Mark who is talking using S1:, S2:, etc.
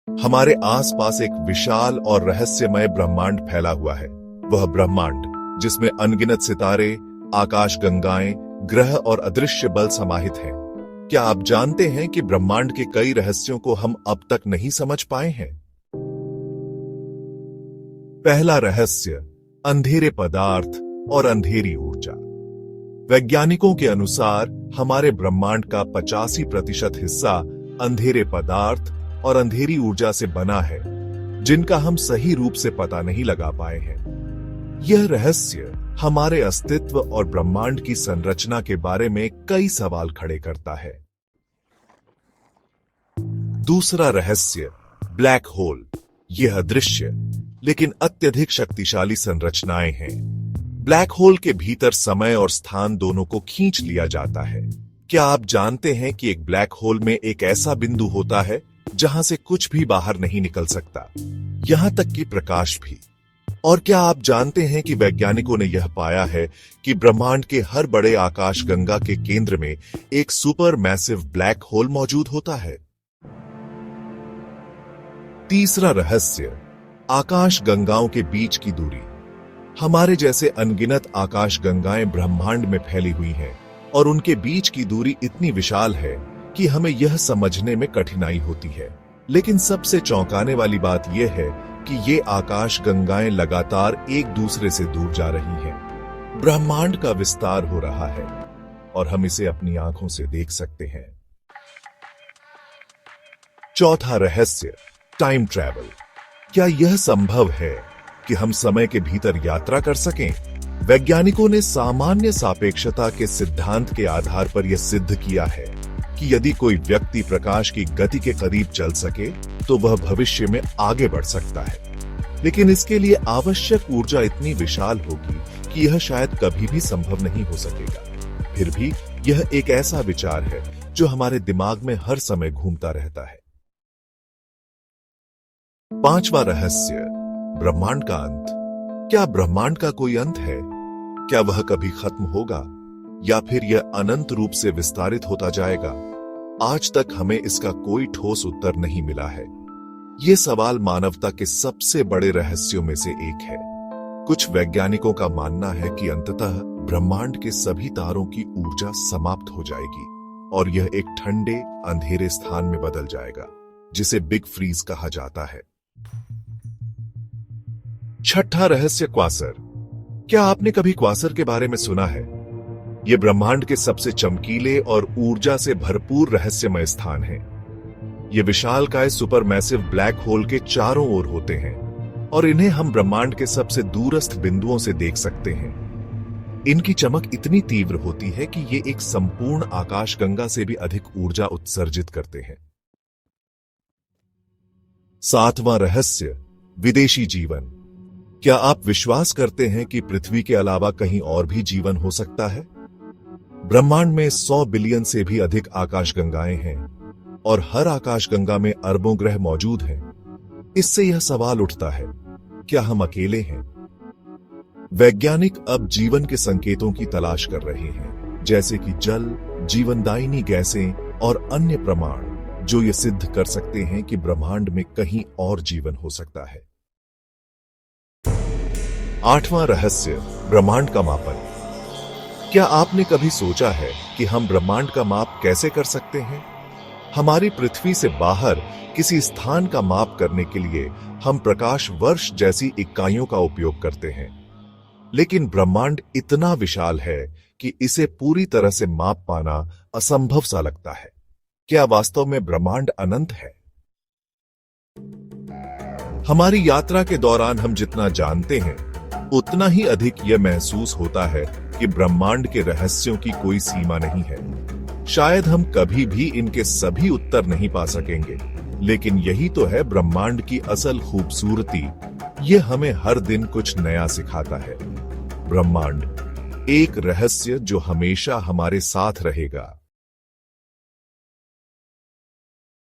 S1: हमारे आसपास एक विशाल और रहस्यमय ब्रह्मांड फैला हुआ है। वह ब्रह्मांड जिसमें अनगिनत सितारे, आकाश गंगाएं, ग्रह और अदृश्य बल समाहित हैं। क्या आप जानते हैं कि ब्रह्मांड के कई रहस्यों को हम अब तक नहीं समझ पाए हैं? पहला रहस्य, अंधेरे पदार्थ और अंधेरी ऊर्जा। वैज्ञानिकों के अनुसार हमारे ब्रह्मांड का 85% हिस्सा अंधेरे पदार्थ और अंधेरी ऊर्जा से बना है, जिनका हम सही रूप से पता नहीं लगा पाए हैं। यह रहस्य हमारे अस्तित्व और ब्रह्मांड की संरचना के बारे में कई सवाल खड़े करता है। दूसरा रहस्य, ब्लैक होल। यह अदृश्य लेकिन अत्यधिक शक्तिशाली संरचनाएं हैं। ब्लैक होल के भीतर समय और स्थान दोनों को खींच लिया जाता है। क्या आप जानते हैं कि एक ब्लैक होल में एक ऐसा बिंदु होता है जहां से कुछ भी बाहर नहीं निकल सकता, यहां तक कि प्रकाश भी? और क्या आप जानते हैं कि वैज्ञानिकों ने यह पाया है कि ब्रह्मांड के हर बड़े आकाशगंगा के केंद्र में एक सुपर मैसिव ब्लैक होल मौजूद होता है? तीसरा रहस्य, आकाशगंगाओं के बीच की दूरी। हमारे जैसे अनगिनत आकाशगंगाएं ब्रह्मांड में फैली हुई हैं और उनके बीच की दूरी इतनी विशाल है कि हमें यह समझने में कठिनाई होती है। लेकिन सबसे चौंकाने वाली बात यह है कि ये आकाशगंगाएं लगातार एक दूसरे से दूर जा रही हैं। ब्रह्मांड का विस्तार हो रहा है और हम इसे अपनी आंखों से देख सकते हैं। चौथा रहस्य, टाइम ट्रैवल। क्या यह संभव है कि हम समय के भीतर यात्रा कर सकें? वैज्ञानिकों ने सामान्य सापेक्षता के सिद्धांत के आधार पर यह सिद्ध किया है कि यदि कोई व्यक्ति प्रकाश की गति के करीब चल सके तो वह भविष्य में आगे बढ़ सकता है। लेकिन इसके लिए आवश्यक ऊर्जा इतनी विशाल होगी कि यह शायद कभी भी संभव नहीं हो सकेगा। फिर भी यह एक ऐसा विचार है जो हमारे दिमाग में हर समय घूमता रहता है। पांचवा रहस्य, ब्रह्मांड का अंत। क्या ब्रह्मांड का कोई अंत है? क्या वह कभी खत्म होगा या फिर यह अनंत रूप से विस्तारित होता जाएगा? आज तक हमें इसका कोई ठोस उत्तर नहीं मिला है। यह सवाल मानवता के सबसे बड़े रहस्यों में से एक है। कुछ वैज्ञानिकों का मानना है कि अंततः ब्रह्मांड के सभी तारों की ऊर्जा समाप्त हो जाएगी और यह एक ठंडे अंधेरे स्थान में बदल जाएगा, जिसे बिग फ्रीज कहा जाता है। छठा रहस्य, क्वासर। क्या आपने कभी क्वासर के बारे में सुना है? यह ब्रह्मांड के सबसे चमकीले और ऊर्जा से भरपूर रहस्यमय स्थान है। ये विशालकाय सुपरमैसिव ब्लैक होल के चारों ओर होते हैं और इन्हें हम ब्रह्मांड के सबसे दूरस्थ बिंदुओं से देख सकते हैं। इनकी चमक इतनी तीव्र होती है कि ये एक संपूर्ण आकाशगंगा से भी अधिक ऊर्जा उत्सर्जित करते हैं। सातवां रहस्य, विदेशी जीवन। क्या आप विश्वास करते हैं कि पृथ्वी के अलावा कहीं और भी जीवन हो सकता है? ब्रह्मांड में 100 बिलियन से भी अधिक आकाशगंगाएं हैं और हर आकाशगंगा में अरबों ग्रह मौजूद हैं। इससे यह सवाल उठता है, क्या हम अकेले हैं? वैज्ञानिक अब जीवन के संकेतों की तलाश कर रहे हैं, जैसे कि जल, जीवनदायिनी गैसें और अन्य प्रमाण जो ये सिद्ध कर सकते हैं कि ब्रह्मांड में कहीं और जीवन हो सकता है। आठवां रहस्य, ब्रह्मांड का मापन। क्या आपने कभी सोचा है कि हम ब्रह्मांड का माप कैसे कर सकते हैं? हमारी पृथ्वी से बाहर किसी स्थान का माप करने के लिए हम प्रकाश वर्ष जैसी इकाइयों का उपयोग करते हैं, लेकिन ब्रह्मांड इतना विशाल है कि इसे पूरी तरह से माप पाना असंभव सा लगता है। क्या वास्तव में ब्रह्मांड अनंत है? हमारी यात्रा के दौरान हम जितना जानते हैं उतना ही अधिक यह महसूस होता है कि ब्रह्मांड के रहस्यों की कोई सीमा नहीं है। शायद हम कभी भी इनके सभी उत्तर नहीं पा सकेंगे, लेकिन यही तो है ब्रह्मांड की असल खूबसूरती। यह हमें हर दिन कुछ नया सिखाता है। ब्रह्मांड एक रहस्य जो हमेशा हमारे साथ रहेगा।